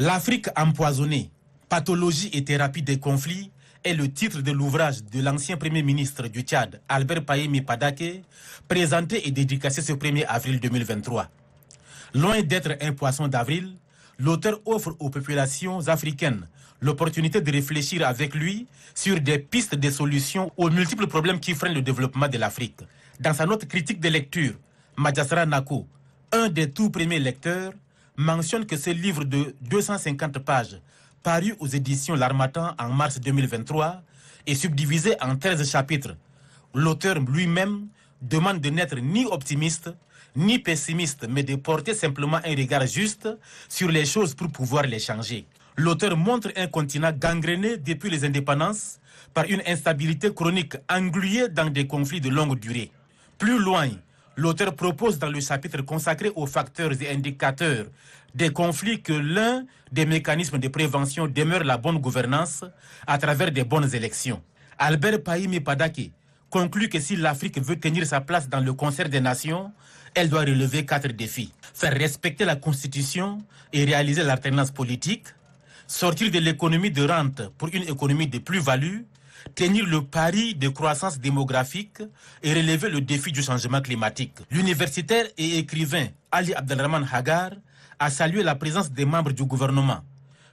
L'Afrique empoisonnée, pathologie et thérapie des conflits est le titre de l'ouvrage de l'ancien Premier ministre du Tchad, Albert Pahimi Padake, présenté et dédicacé ce 1er avril 2023. Loin d'être un poisson d'avril, l'auteur offre aux populations africaines l'opportunité de réfléchir avec lui sur des pistes de solutions aux multiples problèmes qui freinent le développement de l'Afrique. Dans sa note critique de lecture, Madjasra Nako, un des tout premiers lecteurs, mentionne que ce livre de 250 pages, paru aux éditions L'Harmattan en mars 2023, est subdivisé en 13 chapitres. L'auteur lui-même demande de n'être ni optimiste, ni pessimiste, mais de porter simplement un regard juste sur les choses pour pouvoir les changer. L'auteur montre un continent gangréné depuis les indépendances par une instabilité chronique engluée dans des conflits de longue durée. Plus loin, l'auteur propose dans le chapitre consacré aux facteurs et indicateurs des conflits que l'un des mécanismes de prévention demeure la bonne gouvernance à travers des bonnes élections. Albert Pahimi Padake conclut que si l'Afrique veut tenir sa place dans le concert des nations, elle doit relever 4 défis. Faire respecter la Constitution et réaliser l'alternance politique, sortir de l'économie de rente pour une économie de plus-value, tenir le pari de croissance démographique et relever le défi du changement climatique. L'universitaire et écrivain Ali Abdelrahman Hagar a salué la présence des membres du gouvernement,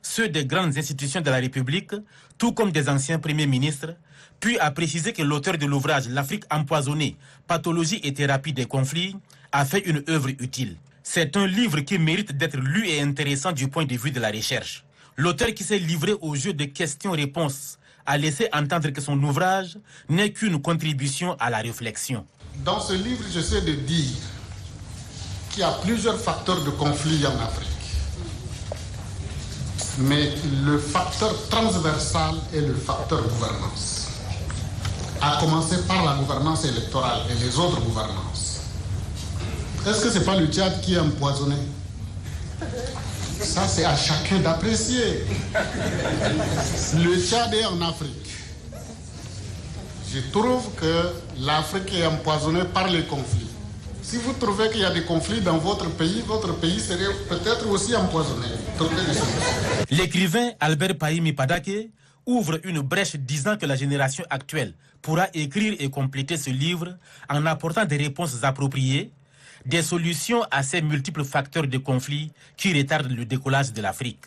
ceux des grandes institutions de la République, tout comme des anciens premiers ministres, puis a précisé que l'auteur de l'ouvrage L'Afrique empoisonnée, pathologie et thérapie des conflits a fait une œuvre utile. C'est un livre qui mérite d'être lu et intéressant du point de vue de la recherche. L'auteur qui s'est livré au jeu de questions-réponses a laissé entendre que son ouvrage n'est qu'une contribution à la réflexion. Dans ce livre, j'essaie de dire qu'il y a plusieurs facteurs de conflit en Afrique. Mais le facteur transversal est le facteur gouvernance. À commencer par la gouvernance électorale et les autres gouvernances. Est-ce que ce n'est pas le Tchad qui est empoisonné? Ça, c'est à chacun d'apprécier. Le Tchad est en Afrique. Je trouve que l'Afrique est empoisonnée par les conflits. Si vous trouvez qu'il y a des conflits dans votre pays serait peut-être aussi empoisonné. L'écrivain Albert Pahimi Padake ouvre une brèche disant que la génération actuelle pourra écrire et compléter ce livre en apportant des réponses appropriées, des solutions à ces multiples facteurs de conflits qui retardent le décollage de l'Afrique.